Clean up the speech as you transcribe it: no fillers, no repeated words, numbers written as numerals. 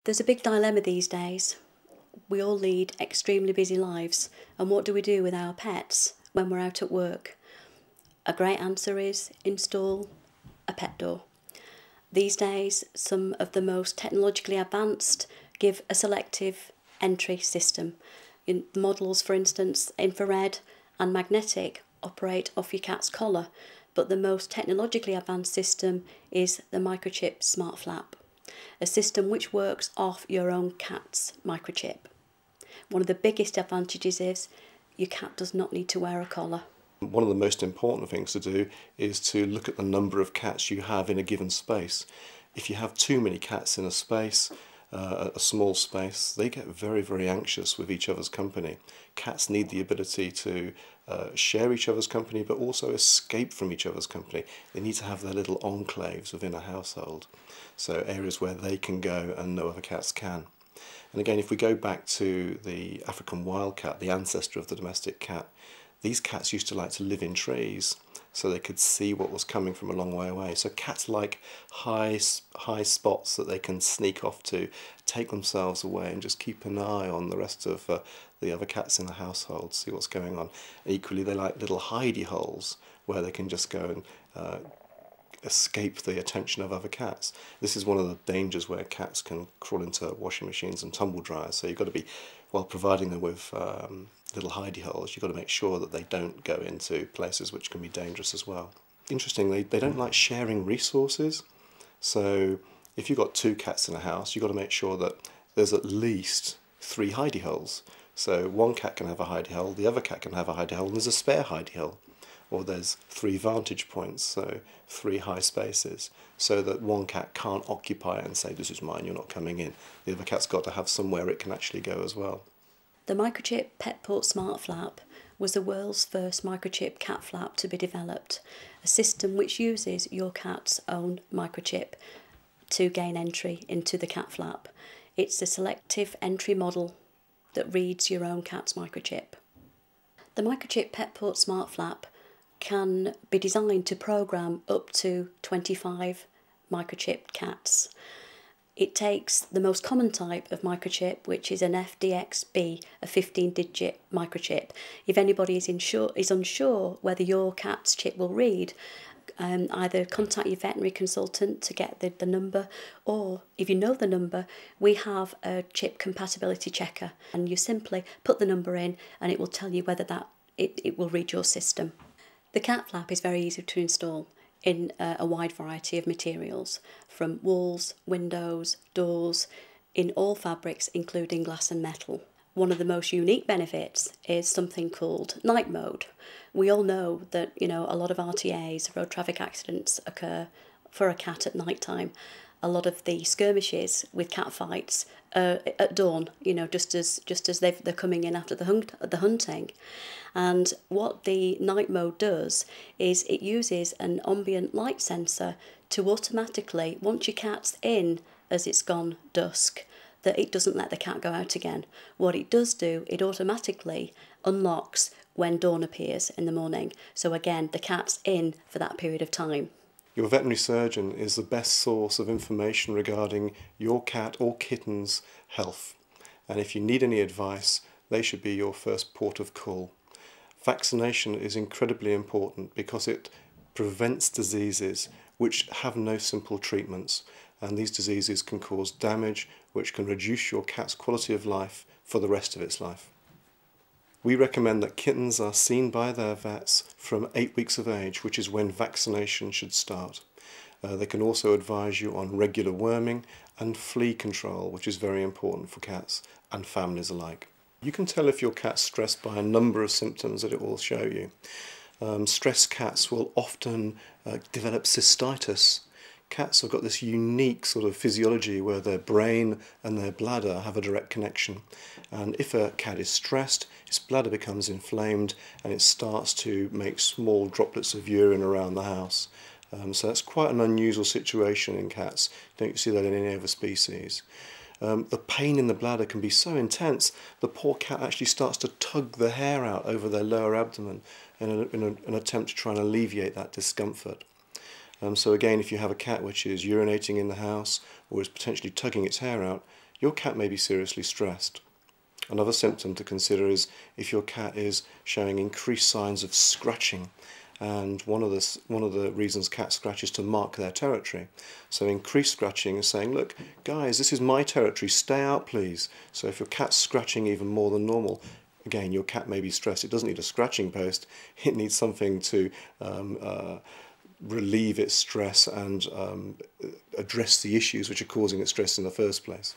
There's a big dilemma these days. We all lead extremely busy lives, and what do we do with our pets when we're out at work? A great answer is install a pet door. These days, some of the most technologically advanced give a selective entry system. In models, for instance, infrared and magnetic, operate off your cat's collar, but the most technologically advanced system is the microchip smart flap, a system which works off your own cat's microchip. One of the biggest advantages is your cat does not need to wear a collar. One of the most important things to do is to look at the number of cats you have in a given space. If you have too many cats in a space, a small space, they get very, very anxious with each other's company. Cats need the ability to share each other's company, but also escape from each other's company. They need to have their little enclaves within a household, so areas where they can go and no other cats can. And again, if we go back to the African wildcat, the ancestor of the domestic cat, these cats used to like to live in trees so they could see what was coming from a long way away. So cats like high spots that they can sneak off to, take themselves away and just keep an eye on the rest of the other cats in the household, see what's going on. And equally, they like little hidey holes where they can just go and escape the attention of other cats. This is one of the dangers where cats can crawl into washing machines and tumble dryers, so you've got to be, while providing them with little hidey holes, you've got to make sure that they don't go into places which can be dangerous as well. Interestingly, they don't like sharing resources, so if you've got 2 cats in a house, you've got to make sure that there's at least 3 hidey holes. So one cat can have a hidey hole, the other cat can have a hidey hole, and there's a spare hidey hole. Or there's 3 vantage points, so 3 high spaces, so that one cat can't occupy it and say, this is mine, you're not coming in. The other cat's got to have somewhere it can actually go as well. The microchip Petporte smart flap was the world's first microchip cat flap to be developed, a system which uses your cat's own microchip to gain entry into the cat flap. It's a selective entry model that reads your own cat's microchip. The microchip Petporte smart flap can be designed to program up to 25 microchipped cats. It takes the most common type of microchip, which is an FDXB, a 15-digit microchip. If anybody is unsure whether your cat's chip will read, either contact your veterinary consultant to get the number, or if you know the number, we have a chip compatibility checker, and you simply put the number in and it will tell you whether it will read your system. The cat flap is very easy to install in a wide variety of materials, from walls, windows, doors, in all fabrics including glass and metal. One of the most unique benefits is something called night mode. We all know that, a lot of RTAs, road traffic accidents, occur for a cat at night time. A lot of the skirmishes with cat fights at dawn, just as they're coming in after the hunting. And what the night mode does is it uses an ambient light sensor to automatically, once your cat's in as it's gone dusk, that it doesn't let the cat go out again. What it does do, it automatically unlocks when dawn appears in the morning. So again, the cat's in for that period of time. Your veterinary surgeon is the best source of information regarding your cat or kitten's health. And if you need any advice, they should be your first port of call. Vaccination is incredibly important because it prevents diseases which have no simple treatments, and these diseases can cause damage which can reduce your cat's quality of life for the rest of its life. We recommend that kittens are seen by their vets from 8 weeks of age, which is when vaccination should start. They can also advise you on regular worming and flea control, which is very important for cats and families alike. You can tell if your cat's stressed by a number of symptoms that it will show you. Stressed cats will often develop cystitis. Cats have got this unique sort of physiology where their brain and their bladder have a direct connection. And if a cat is stressed, its bladder becomes inflamed and it starts to make small droplets of urine around the house. So that's quite an unusual situation in cats. You don't see that in any other species. The pain in the bladder can be so intense, the poor cat actually starts to tug the hair out over their lower abdomen in an attempt to try and alleviate that discomfort. So again, if you have a cat which is urinating in the house or is potentially tugging its hair out, your cat may be seriously stressed. Another symptom to consider is if your cat is showing increased signs of scratching, and one of the reasons cats scratch is to mark their territory. So increased scratching is saying, look guys, this is my territory, stay out please. So if your cat's scratching even more than normal, again, your cat may be stressed. It doesn't need a scratching post, it needs something to relieve its stress and address the issues which are causing its stress in the first place.